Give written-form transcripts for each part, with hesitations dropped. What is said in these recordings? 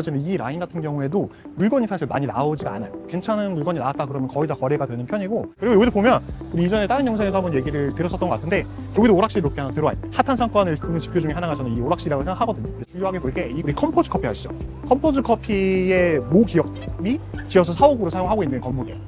이 라인 같은 경우에도 물건이 사실 많이 나오지가 않아요. 괜찮은 물건이 나왔다 그러면 거의 다 거래가 되는 편이고, 그리고 여기도 보면 우리 이전에 다른 영상에서 한번 얘기를 드렸었던 것 같은데 여기도 오락실 이렇게 하나 들어와 있어요. 핫한 상권을 보는 지표 중에 하나가 저는 이 오락실이라고 생각하거든요. 중요하게 볼 게 우리 컴포즈 커피 아시죠? 컴포즈 커피의 모 기업이 지어서 사옥으로 사용하고 있는 건물이에요.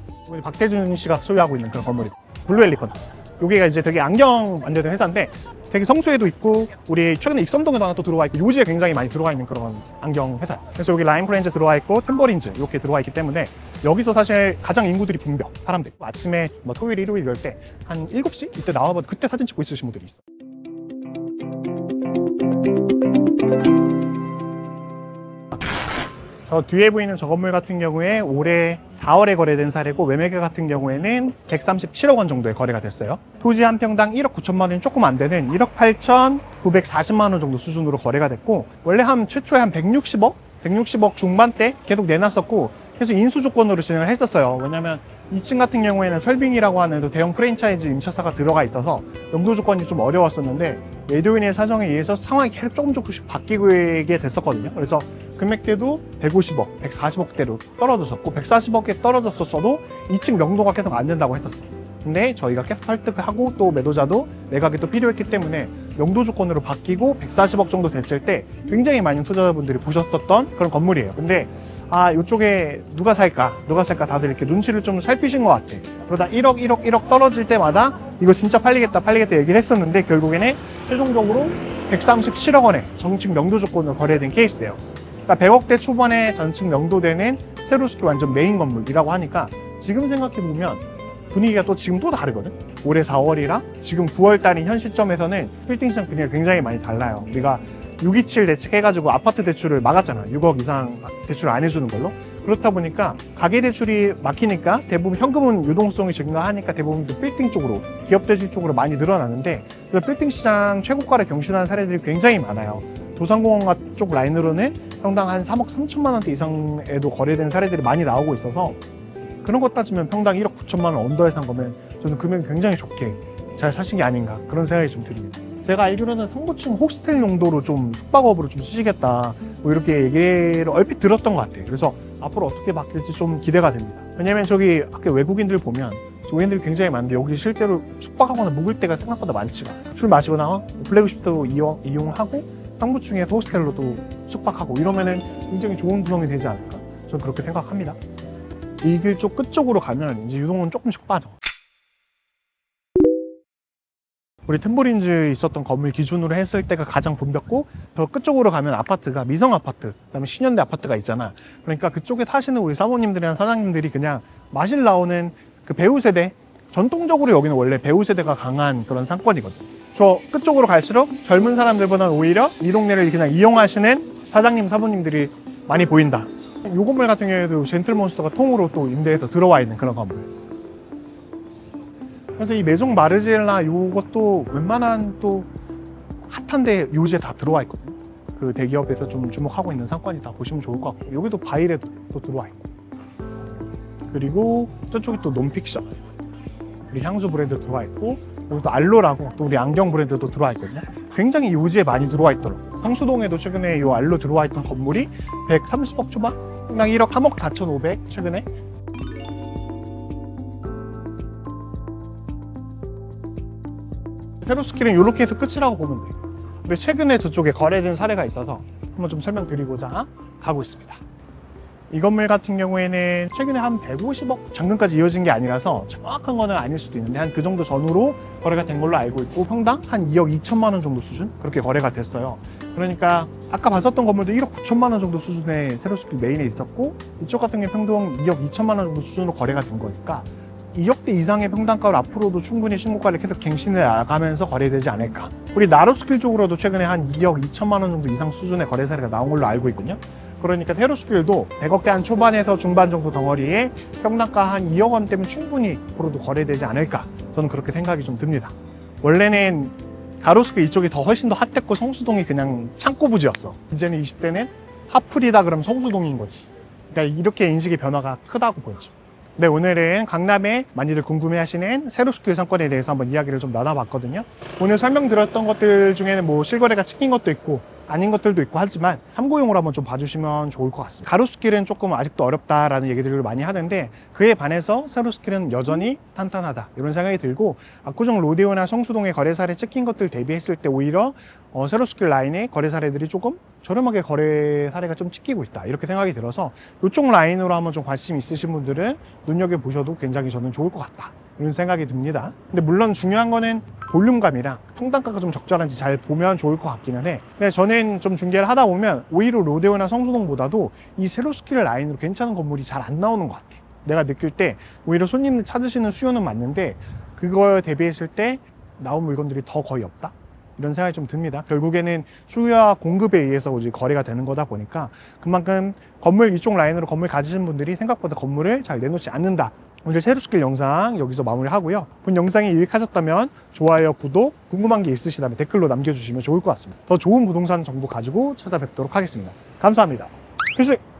박태준 씨가 소유하고 있는 그런 건물이에요. 블루 엘리펀트. 여기가 이제 되게 안경 만드는 회사인데 되게 성수에도 있고 우리 최근에 익선동에도 하나 또 들어와 있고 요지에 굉장히 많이 들어와 있는 그런 안경 회사. 그래서 여기 라인 프렌즈 들어와 있고 템버린즈 이렇게 들어와 있기 때문에 여기서 사실 가장 인구들이 붐벼. 사람들 아침에 뭐 토요일 일요일 이럴 때 한 7시 이때 나와봐도 그때 사진 찍고 있으신 분들이 있어. 저 뒤에 보이는 저 건물 같은 경우에 올해 4월에 거래된 사례고 매매가 같은 경우에는 137억 원 정도에 거래가 됐어요. 토지 한 평당 1억 9천만 원이 조금 안 되는 1억 8천 940만 원 정도 수준으로 거래가 됐고, 원래 최초에 한 160억 중반대 계속 내놨었고 계속 인수 조건으로 진행을 했었어요. 왜냐면 2층 같은 경우에는 설빙이라고 하는 대형 프랜차이즈 임차사가 들어가 있어서 용도 조건이 좀 어려웠었는데 외도인의 사정에 의해서 상황이 계속 조금씩 바뀌게 됐었거든요. 그래서 금액대도 150억, 140억대로 떨어졌었고 140억에 떨어졌었어도 2층 명도가 계속 안 된다고 했었어요. 근데 저희가 계속 설득을 하고 또 매도자도 매각이 또 필요했기 때문에 명도 조건으로 바뀌고 140억 정도 됐을 때 굉장히 많은 투자자분들이 보셨었던 그런 건물이에요. 근데 이쪽에 누가 살까 다들 이렇게 눈치를 좀 살피신 것 같아. 그러다 1억 떨어질 때마다 이거 진짜 팔리겠다 얘기를 했었는데 결국에는 최종적으로 137억 원에 정식 명도 조건으로 거래된 케이스예요. 그러니까 100억대 초반에 전층 명도되는 세로스키 완전 메인 건물이라고 하니까 지금 생각해보면 분위기가 또 지금 또 다르거든. 올해 4월이랑 지금 9월 달인 현 시점에서는 빌딩 시장 분위기가 굉장히 많이 달라요. 우리가 627 대책해가지고 아파트 대출을 막았잖아. 6억 이상 대출을 안 해주는 걸로. 그렇다 보니까 가계대출이 막히니까 대부분 현금은 유동성이 증가하니까 대부분 빌딩 쪽으로, 기업대출 쪽으로 많이 늘어나는데 그 빌딩 시장 최고가를 경신하는 사례들이 굉장히 많아요. 도산공원 쪽 라인으로는 평당 한 3억 3천만 원대 이상에도 거래된 사례들이 많이 나오고 있어서 그런 것 따지면 평당 1억 9천만 원 언더에 산 거면 저는 금액이 굉장히 좋게 잘 사신 게 아닌가 그런 생각이 좀 듭니다. 제가 알기로는 상부층 호스텔 용도로 좀 숙박업으로 좀 쓰시겠다 뭐 이렇게 얘기를 얼핏 들었던 것 같아요. 그래서 앞으로 어떻게 바뀔지 좀 기대가 됩니다. 왜냐면 저기 아까 외국인들 보면 외국인들이 굉장히 많은데 여기 실제로 숙박하거나 묵을 때가 생각보다 많지가 않아요. 술 마시거나 플래그십도 이용하고 상부층에서 호스텔로도 숙박하고 이러면은 굉장히 좋은 구성이 되지 않을까 저는 그렇게 생각합니다. 이 길 쪽 끝쪽으로 가면 이제 유동은 조금씩 빠져. 우리 템버린즈 있었던 건물 기준으로 했을 때가 가장 붐볐고 저 끝쪽으로 가면 아파트가 미성 아파트, 그다음에 신현대 아파트가 있잖아. 그러니까 그쪽에 사시는 우리 사모님들이나 사장님들이 그냥 마실 나오는 그 배우 세대, 전통적으로 여기는 원래 배우 세대가 강한 그런 상권이거든. 저 끝쪽으로 갈수록 젊은 사람들보다는 오히려 이 동네를 그냥 이용하시는 사장님, 사모님들이 많이 보인다. 이 건물 같은 경우에도 젠틀몬스터가 통으로 또 임대해서 들어와 있는 그런 건물. 그래서 이 메종 마르지엘라 이것도 웬만한 또 핫한데 요지에 다 들어와 있거든요. 그 대기업에서 좀 주목하고 있는 상권이 다 보시면 좋을 것 같고 여기도 바이레도 또 들어와 있고 그리고 저쪽이 또 논픽션 우리 향수 브랜드 들어와 있고 여기도 알로라고 또 우리 안경 브랜드도 들어와 있거든요. 굉장히 요지에 많이 들어와 있더라고요. 성수동에도 최근에 이 알로 들어와 있던 건물이 130억 초반? 그냥 1억 3억 4,500 최근에. 세로스킬은 이렇게 해서 끝이라고 보면 돼요. 근데 최근에 저쪽에 거래된 사례가 있어서 한번 좀 설명드리고자 가고 있습니다. 이 건물 같은 경우에는 최근에 한 150억 잔금까지 이어진 게 아니라서 정확한 거는 아닐 수도 있는데 한 그 정도 전후로 거래가 된 걸로 알고 있고 평당 한 2억 2천만 원 정도 수준 그렇게 거래가 됐어요. 그러니까 아까 봤었던 건물도 1억 9천만 원 정도 수준의 세로스킬 메인에 있었고 이쪽 같은 경우 평당 2억 2천만 원 정도 수준으로 거래가 된 거니까 2억대 이상의 평당가를 앞으로도 충분히 신고가를 계속 갱신해 나가면서 거래되지 않을까. 우리 나로스킬 쪽으로도 최근에 한 2억 2천만 원 정도 이상 수준의 거래 사례가 나온 걸로 알고 있거든요. 그러니까 세로스킬도 100억대 한 초반에서 중반 정도 덩어리에 평당가 한 2억 원대면 충분히 앞으로도 거래되지 않을까. 저는 그렇게 생각이 좀 듭니다. 원래는 가로수길 이쪽이 훨씬 더 핫했고 성수동이 그냥 창고 부지였어. 이제는 20대는 핫플이다 그러면 성수동인 거지. 그러니까 이렇게 인식의 변화가 크다고 보여져. 네, 오늘은 강남에 많이들 궁금해하시는 세로스킬 상권에 대해서 한번 이야기를 좀 나눠봤거든요. 오늘 설명드렸던 것들 중에는 뭐 실거래가 찍힌 것도 있고 아닌 것들도 있고 하지만 참고용으로 한번 좀 봐주시면 좋을 것 같습니다. 가로수길은 조금 아직도 어렵다라는 얘기들을 많이 하는데 그에 반해서 세로스길은 여전히 탄탄하다 이런 생각이 들고, 압구정 로데오나 성수동의 거래 사례 찍힌 것들 대비했을 때 오히려 세로스길 라인의 거래 사례들이 조금 저렴하게 거래 사례가 좀 찍히고 있다 이렇게 생각이 들어서 이쪽 라인으로 한번 좀 관심 있으신 분들은 눈여겨보셔도 굉장히 저는 좋을 것 같다 이런 생각이 듭니다. 근데 물론 중요한 거는 볼륨감이랑 통단가가 좀 적절한지 잘 보면 좋을 것 같기는 해. 근데 저는 좀 중개를 하다 보면 오히려 로데오나 성수동보다도 이 세로스길 라인으로 괜찮은 건물이 잘 안 나오는 것 같아. 내가 느낄 때 오히려 손님들 찾으시는 수요는 맞는데 그거에 대비했을 때 나온 물건들이 더 거의 없다 이런 생각이 좀 듭니다. 결국에는 수요와 공급에 의해서 이제 거래가 되는 거다 보니까 그만큼 건물 이쪽 라인으로 건물 가지신 분들이 생각보다 건물을 잘 내놓지 않는다. 오늘 세로스길 영상 여기서 마무리하고요. 본 영상이 유익하셨다면 좋아요, 구독, 궁금한 게 있으시다면 댓글로 남겨주시면 좋을 것 같습니다. 더 좋은 부동산 정보 가지고 찾아뵙도록 하겠습니다. 감사합니다. 필수!